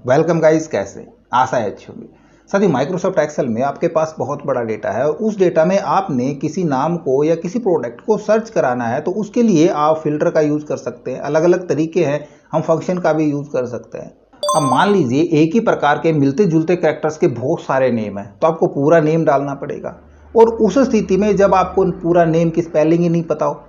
Welcome guys, कैसे आशा है अच्छी होगी। साथियों, माइक्रोसॉफ्ट एक्सेल में आपके पास बहुत बड़ा डेटा है और उस डेटा में आपने किसी नाम को या किसी प्रोडक्ट को सर्च कराना है तो उसके लिए आप फिल्टर का यूज़ कर सकते हैं। अलग अलग तरीके हैं, हम फंक्शन का भी यूज़ कर सकते हैं। अब मान लीजिए एक ही प्रकार के मिलते जुलते कैरेक्टर्स के बहुत सारे नेम हैं तो आपको पूरा नेम डालना पड़ेगा। और उस स्थिति में जब आपको पूरा नेम की स्पेलिंग ही नहीं पता हो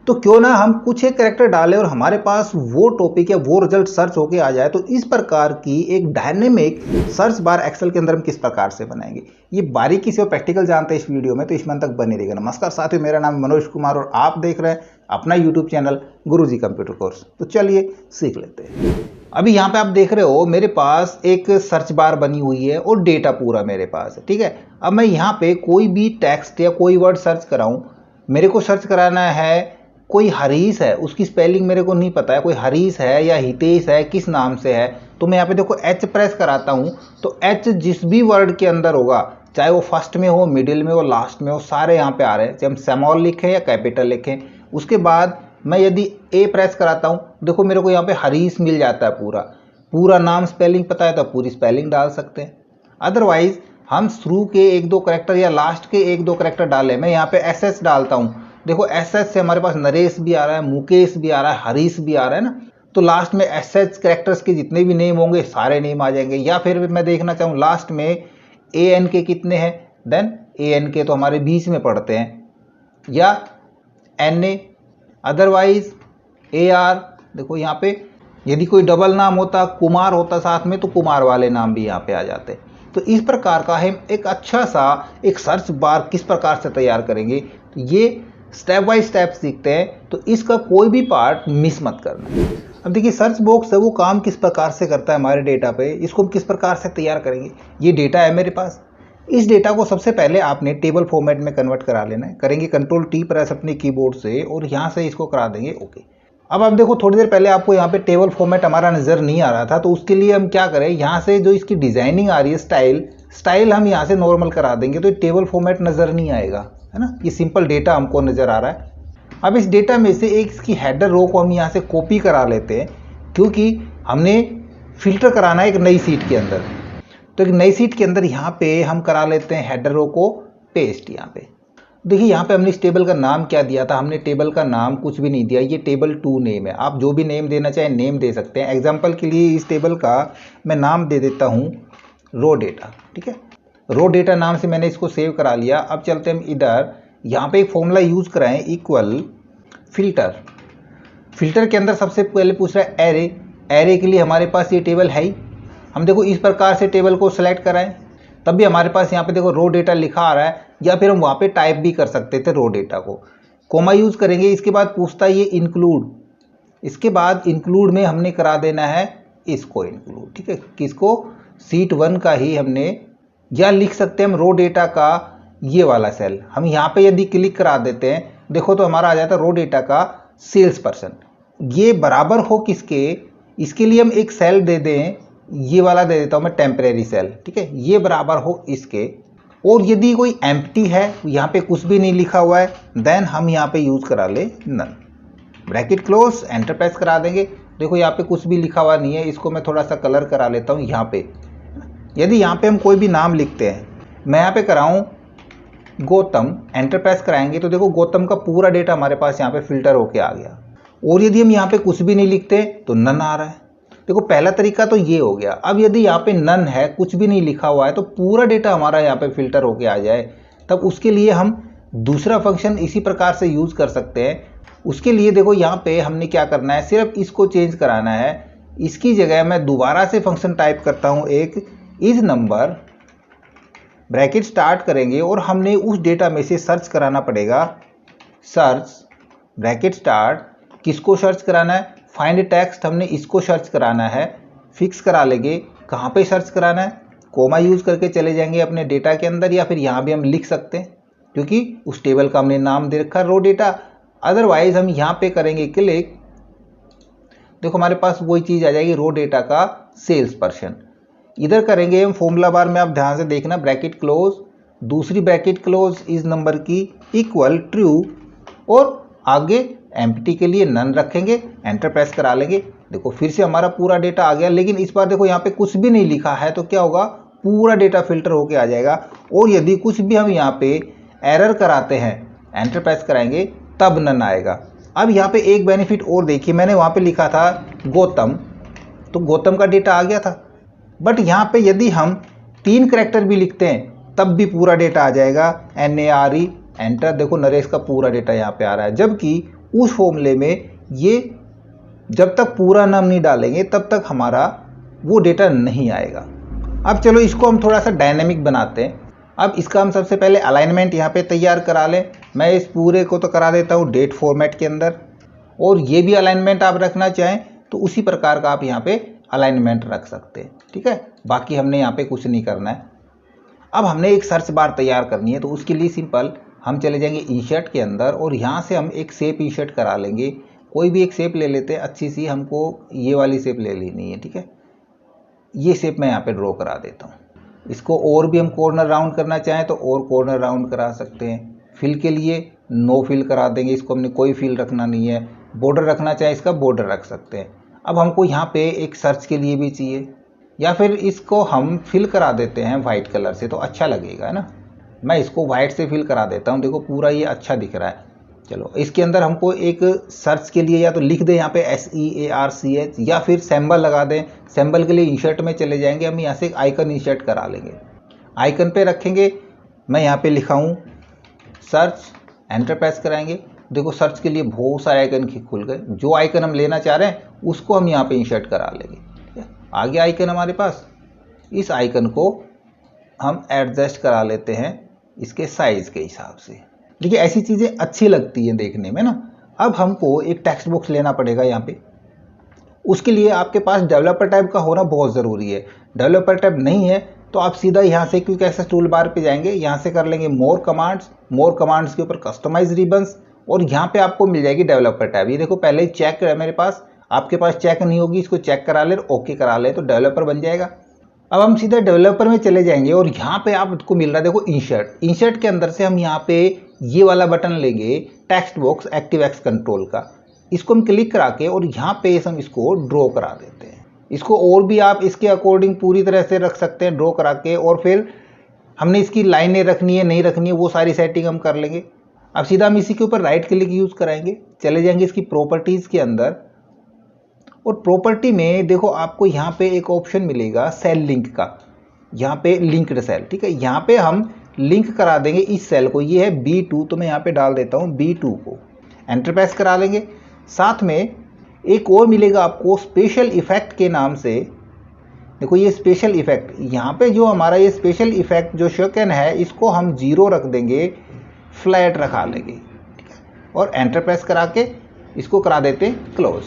तो क्यों ना हम कुछ एक कैरेक्टर डालें और हमारे पास वो टॉपिक या वो रिजल्ट सर्च होके आ जाए। तो इस प्रकार की एक डायनेमिक सर्च बार एक्सेल के अंदर हम किस प्रकार से बनाएंगे, ये बारीकी से और प्रैक्टिकल जानते हैं इस वीडियो में, तो इसमें तक बने रहेगा। नमस्कार साथियों, मेरा नाम मनोज कुमार और आप देख रहे हैं अपना यूट्यूब चैनल गुरुजी कंप्यूटर कोर्स। तो चलिए सीख लेते हैं। अभी यहाँ पे आप देख रहे हो मेरे पास एक सर्च बार बनी हुई है और डेटा पूरा मेरे पास है, ठीक है। अब मैं यहाँ पे कोई भी टेक्स्ट या कोई वर्ड सर्च कराऊं, मेरे को सर्च कराना है कोई हरीश है, उसकी स्पेलिंग मेरे को नहीं पता है, कोई हरीश है या हितेश है, किस नाम से है। तो मैं यहाँ पे देखो एच प्रेस कराता हूँ तो एच जिस भी वर्ड के अंदर होगा, चाहे वो फर्स्ट में हो, मिडिल में हो, लास्ट में हो, सारे यहाँ पे आ रहे हैं, चाहे हम स्मॉल लिखें या कैपिटल लिखें। उसके बाद मैं यदि ए प्रेस कराता हूँ, देखो मेरे को यहाँ पे हरीश मिल जाता है। पूरा नाम स्पेलिंग पता है तो पूरी स्पेलिंग डाल सकते हैं। अदरवाइज हम शुरू के एक दो करेक्टर या लास्ट के एक दो करेक्टर डालें। मैं यहाँ पे एस एस डालता हूँ, देखो एस एच से हमारे पास नरेश भी आ रहा है, मुकेश भी आ रहा है, हरीश भी आ रहा है ना। तो लास्ट में एस एच कैरेक्टर्स के जितने भी नेम होंगे सारे नेम आ जाएंगे। या फिर मैं देखना चाहूँ लास्ट में ए एन के कितने हैं, देन ए एन के तो हमारे बीच में पड़ते हैं, या N A, otherwise A R. देखो यहाँ पे यदि कोई डबल नाम होता, कुमार होता साथ में, तो कुमार वाले नाम भी यहाँ पे आ जाते। तो इस प्रकार का हम एक अच्छा सा एक सर्च बार किस प्रकार से तैयार करेंगे, तो ये स्टेप बाय स्टेप सीखते हैं। तो इसका कोई भी पार्ट मिस मत करना। अब देखिए सर्च बॉक्स है वो काम किस प्रकार से करता है हमारे डेटा पे, इसको हम किस प्रकार से तैयार करेंगे। ये डेटा है मेरे पास, इस डेटा को सबसे पहले आपने टेबल फॉर्मेट में कन्वर्ट करा लेना है। करेंगे कंट्रोल टी प्रेस अपने कीबोर्ड से और यहाँ से इसको करा देंगे ओके। अब आप देखो थोड़ी देर पहले आपको यहाँ पे टेबल फॉर्मेट हमारा नज़र नहीं आ रहा था, तो उसके लिए हम क्या करें, यहाँ से जो इसकी डिजाइनिंग आ रही है स्टाइल हम यहाँ से नॉर्मल करा देंगे तो टेबल फॉर्मेट नज़र नहीं आएगा, है ना। ये सिंपल डेटा हमको नज़र आ रहा है। अब इस डेटा में से एक इसकी हेडर रो को हम यहाँ से कॉपी करा लेते हैं, क्योंकि हमने फिल्टर कराना है एक नई सीट के अंदर। तो एक नई सीट के अंदर यहाँ पे हम करा लेते हैं हेडर रो को पेस्ट। यहाँ पे देखिए यहाँ पे हमने इस टेबल का नाम क्या दिया था, हमने टेबल का नाम कुछ भी नहीं दिया, ये टेबल 2 नेम है। आप जो भी नेम देना चाहें नेम दे सकते हैं। एग्जाम्पल के लिए इस टेबल का मैं नाम दे देता हूँ रो डेटा, ठीक है। रो डेटा नाम से मैंने इसको सेव करा लिया। अब चलते हम इधर, यहाँ पे एक फॉर्मूला यूज़ कराएं, इक्वल फिल्टर। फिल्टर के अंदर सबसे पहले पूछ रहा है एरे। एरे के लिए हमारे पास ये टेबल है ही। हम देखो इस प्रकार से टेबल को सेलेक्ट कराएं, तब भी हमारे पास यहाँ पे देखो रो डेटा लिखा आ रहा है, या फिर हम वहाँ पे टाइप भी कर सकते थे रो डेटा को। कोमा यूज़ करेंगे। इसके बाद पूछता है ये इंक्लूड। इसके बाद इंक्लूड में हमने करा देना है इसको इंक्लूड, ठीक है। किसको, सीट 1 का ही हमने, या लिख सकते हैं हम रो डेटा का ये वाला सेल। हम यहाँ पे यदि क्लिक करा देते हैं, देखो तो हमारा आ जाता है रो डेटा का सेल्स पर्सन। ये बराबर हो किसके, इसके लिए हम एक सेल दे दें, ये वाला दे देता हूँ मैं टेम्परेरी सेल, ठीक है। ये बराबर हो इसके। और यदि कोई एम्प्टी है, यहाँ पे कुछ भी नहीं लिखा हुआ है, देन हम यहाँ पे यूज़ करा ले नन। ब्रैकेट क्लोज, एंटर प्रेस करा देंगे। देखो यहाँ पे कुछ भी लिखा हुआ नहीं है, इसको मैं थोड़ा सा कलर करा लेता हूँ यहाँ पे। यदि यहाँ पे हम कोई भी नाम लिखते हैं, मैं यहाँ पे कराऊँ गौतम, एंटर प्रेस कराएंगे तो देखो गौतम का पूरा डेटा हमारे पास यहाँ पे फिल्टर होके आ गया। और यदि हम यहाँ पे कुछ भी नहीं लिखते तो नन आ रहा है। देखो पहला तरीका तो ये हो गया। अब यदि यहाँ पे नन है, कुछ भी नहीं लिखा हुआ है, तो पूरा डेटा हमारा यहाँ पे फिल्टर होके आ जाए, तब उसके लिए हम दूसरा फंक्शन इसी प्रकार से यूज़ कर सकते हैं। उसके लिए देखो यहाँ पे हमने क्या करना है, सिर्फ इसको चेंज कराना है। इसकी जगह मैं दोबारा से फंक्शन टाइप करता हूँ, एक इज नंबर, ब्रैकेट स्टार्ट करेंगे और हमने उस डेटा में से सर्च कराना पड़ेगा। सर्च ब्रैकेट स्टार्ट, किसको सर्च कराना है, फाइंड टेक्स्ट, हमने इसको सर्च कराना है। फिक्स करा लेंगे कहाँ पे सर्च कराना है, कोमा यूज़ करके चले जाएंगे अपने डेटा के अंदर, या फिर यहाँ भी हम लिख सकते हैं क्योंकि उस टेबल का हमने नाम दे रखा रो डेटा। अदरवाइज हम यहाँ पे करेंगे क्लिक, देखो हमारे पास वही चीज़ आ जाएगी रो डेटा का सेल्स पर्सन। इधर करेंगे हम फॉर्मूला बार में, आप ध्यान से देखना, ब्रैकेट क्लोज, दूसरी ब्रैकेट क्लोज इस नंबर की इक्वल ट्रू, और आगे एम्प्टी के लिए नन रखेंगे, एंटर प्रेस करा लेंगे। देखो फिर से हमारा पूरा डेटा आ गया, लेकिन इस बार देखो यहाँ पे कुछ भी नहीं लिखा है, तो क्या होगा, पूरा डेटा फिल्टर होके आ जाएगा। और यदि कुछ भी हम यहाँ पे एरर कराते हैं, एंटर प्रेस कराएंगे, तब नन आएगा। अब यहाँ पे एक बेनिफिट और देखिए, मैंने वहाँ पे लिखा था गौतम, तो गौतम का डेटा आ गया था। बट यहाँ पे यदि हम 3 कैरेक्टर भी लिखते हैं तब भी पूरा डेटा आ जाएगा, NARE, एंटर, देखो नरेश का पूरा डेटा यहाँ पे आ रहा है। जबकि उस फॉर्मूले में ये जब तक पूरा नाम नहीं डालेंगे तब तक हमारा वो डेटा नहीं आएगा। अब चलो इसको हम थोड़ा सा डायनेमिक बनाते हैं। अब इसका हम सबसे पहले अलाइनमेंट यहाँ पे तैयार करा लें। मैं इस पूरे को तो करा देता हूँ डेट फॉर्मेट के अंदर, और ये भी अलाइनमेंट आप रखना चाहें तो उसी प्रकार का आप यहाँ पे अलाइनमेंट रख सकते हैं, ठीक है। बाकी हमने यहाँ पे कुछ नहीं करना है। अब हमने एक सर्च बार तैयार करनी है, तो उसके लिए सिंपल हम चले जाएंगे इंसर्ट के अंदर और यहाँ से हम एक शेप इंसर्ट करा लेंगे। कोई भी एक शेप ले लेते हैं अच्छी सी, हमको ये वाली शेप ले लेनी है, ठीक है। ये शेप मैं यहाँ पे ड्रॉ करा देता हूँ। इसको और भी हम कॉर्नर राउंड करना चाहें तो और कॉर्नर राउंड करा सकते हैं। फिल के लिए नो फिल करा देंगे, इसको हमने कोई फिल रखना नहीं है। बॉर्डर रखना चाहें इसका बॉर्डर रख सकते हैं। अब हमको यहाँ पे एक सर्च के लिए भी चाहिए, या फिर इसको हम फिल करा देते हैं वाइट कलर से, तो अच्छा लगेगा, है ना। मैं इसको वाइट से फिल करा देता हूँ, देखो पूरा ये अच्छा दिख रहा है। चलो इसके अंदर हमको एक सर्च के लिए या तो लिख दें यहाँ पे SEARCH, या फिर सिंबल लगा दें। सिंबल के लिए इंसर्ट में चले जाएंगे, हम यहाँ से एक आइकन इंसर्ट करा लेंगे। आइकन पे रखेंगे, मैं यहाँ पे लिखा हूँ सर्च, एंटर प्रेस कराएंगे। देखो सर्च के लिए बहुत सारे आइकन खुल गए। जो आइकन हम लेना चाह रहे हैं उसको हम यहाँ पे इंसर्ट करा लेंगे, ठीक है। आ गया आइकन हमारे पास। इस आइकन को हम एडजस्ट करा लेते हैं इसके साइज़ के हिसाब से। देखिए ऐसी चीज़ें अच्छी लगती हैं देखने में ना। अब हमको एक टेक्स्ट बॉक्स लेना पड़ेगा यहाँ पे। उसके लिए आपके पास डेवलपर टैब का होना बहुत ज़रूरी है। डेवलपर टैब नहीं है तो आप सीधा यहाँ से क्विक एक्सेस टूल बार पे जाएंगे, यहाँ से कर लेंगे मोर कमांड्स के ऊपर कस्टमाइज रिबन्स, और यहाँ पे आपको मिल जाएगी डेवलपर टैब। ये देखो पहले ही चेक है मेरे पास, आपके पास चेक नहीं होगी, इसको चेक करा ले, ओके करा ले, तो डेवलपर बन जाएगा। अब हम सीधा डेवलपर में चले जाएंगे और यहाँ पे आपको मिल रहा है देखो इंसर्ट के अंदर से हम यहाँ पे ये वाला बटन लेंगे text box active x control का। इसको हम क्लिक करा के और यहाँ पे हम इसको ड्रॉ करा देते हैं। इसको और भी आप इसके अकॉर्डिंग पूरी तरह से रख सकते हैं ड्रॉ करा के, और फिर हमने इसकी लाइनें रखनी है नहीं रखनी है वो सारी सेटिंग हम कर लेंगे। अब सीधा हम इसी के ऊपर राइट क्लिक यूज़ कराएंगे, चले जाएंगे इसकी प्रॉपर्टीज़ के अंदर, और प्रॉपर्टी में देखो आपको यहाँ पे एक ऑप्शन मिलेगा सेल लिंक का, यहाँ पे लिंक्ड सेल, ठीक है। यहाँ पे हम लिंक करा देंगे इस सेल को, ये है B2, तो मैं यहाँ पे डाल देता हूँ B2 को, एंटर प्रेस करा लेंगे। साथ में एक और मिलेगा आपको स्पेशल इफेक्ट के नाम से। देखो ये स्पेशल इफेक्ट, यहाँ पे जो हमारा ये स्पेशल इफेक्ट जो शोकन है इसको हम 0 रख देंगे, फ्लैट रखा लेंगे, ठीक है, और एंटर प्रेस करा के इसको करा देते हैं क्लोज।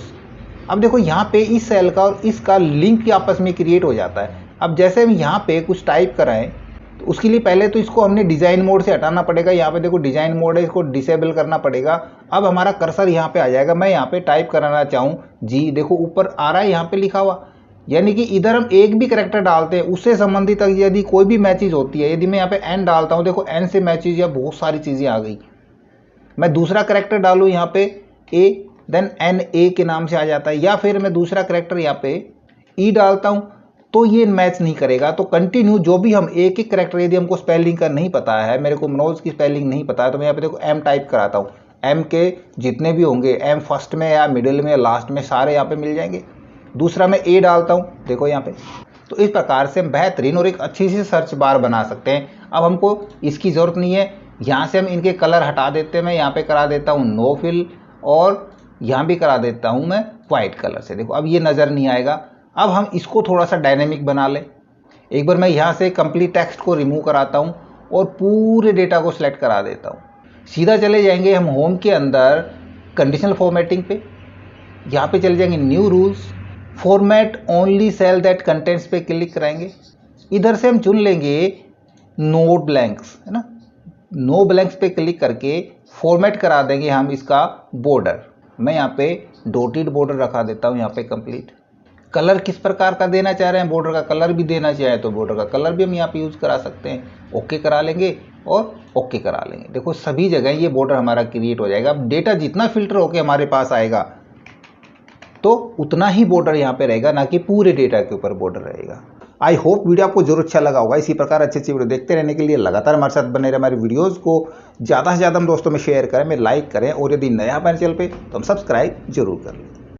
अब देखो यहाँ पे इस सेल का और इसका लिंक आपस में क्रिएट हो जाता है। अब जैसे हम यहाँ पे कुछ टाइप कराएं तो उसके लिए पहले तो इसको हमने डिज़ाइन मोड से हटाना पड़ेगा। यहाँ पे देखो डिज़ाइन मोड है, इसको डिसेबल करना पड़ेगा। अब हमारा कर्सर यहाँ पे आ जाएगा। मैं यहाँ पे टाइप कराना चाहूँ जी, देखो ऊपर आ रहा है यहाँ पे लिखा हुआ, यानी कि इधर हम एक भी करेक्टर डालते हैं उससे संबंधित यदि कोई भी मैचेज होती है, यदि मैं यहाँ पे एन डालता हूँ, देखो एन से मैचेज या बहुत सारी चीज़ें आ गई। मैं दूसरा करेक्टर डालूँ यहाँ पे ए, देन एन ए के नाम से आ जाता है, या फिर मैं दूसरा करेक्टर यहाँ पे ई डालता हूँ तो ये मैच नहीं करेगा। तो कंटिन्यू जो भी हम एक एक करेक्टर, यदि हमको स्पेलिंग का नहीं पता है, मेरे को मनोज की स्पेलिंग नहीं पता है, तो मैं यहाँ पे देखो एम टाइप कराता हूँ। एम के जितने भी होंगे, एम फर्स्ट में या मिडिल में या लास्ट में, सारे यहाँ पे मिल जाएंगे। दूसरा मैं ए डालता हूँ, देखो यहाँ पे। तो इस प्रकार से हम बेहतरीन और एक अच्छी सी सर्च बार बना सकते हैं। अब हमको इसकी ज़रूरत नहीं है, यहाँ से हम इनके कलर हटा देते हैं। मैं यहाँ पे करा देता हूँ नो फिल, और यहाँ भी करा देता हूँ मैं वाइट कलर से। देखो अब ये नज़र नहीं आएगा। अब हम इसको थोड़ा सा डायनेमिक बना लें। एक बार मैं यहाँ से कंप्लीट टेक्स्ट को रिमूव कराता हूँ और पूरे डेटा को सिलेक्ट करा देता हूँ। सीधा चले जाएंगे हम होम के अंदर कंडीशनल फॉर्मेटिंग पे, यहाँ पे चले जाएंगे new rules, format only cell that contents पे क्लिक कराएंगे। इधर से हम चुन लेंगे नो ब्लैंक्स, है ना। नो ब्लैंक्स पे क्लिक करके फॉर्मेट करा देंगे हम इसका बॉर्डर। मैं यहाँ पे डॉटेड बॉर्डर रखा देता हूँ यहाँ पे कंप्लीट। कलर किस प्रकार का देना चाह रहे हैं, बॉर्डर का कलर भी देना चाहे तो बॉर्डर का कलर भी हम यहाँ पे यूज़ करा सकते हैं। ओके करा लेंगे और ओके करा लेंगे। देखो सभी जगह ये बॉर्डर हमारा क्रिएट हो जाएगा। अब डेटा जितना फिल्टर होके हमारे पास आएगा तो उतना ही बॉर्डर यहाँ पे रहेगा, ना कि पूरे डेटा के ऊपर बॉर्डर रहेगा। आई होप वीडियो आपको जरूर अच्छा लगा होगा। इसी प्रकार अच्छी वीडियो देखते रहने के लिए लगातार हमारे साथ बने रहे। हमारे वीडियोस को ज़्यादा से ज़्यादा हम दोस्तों में शेयर करें, में लाइक करें, और यदि नया हमारे चैनल पे तो हम सब्सक्राइब जरूर कर लें।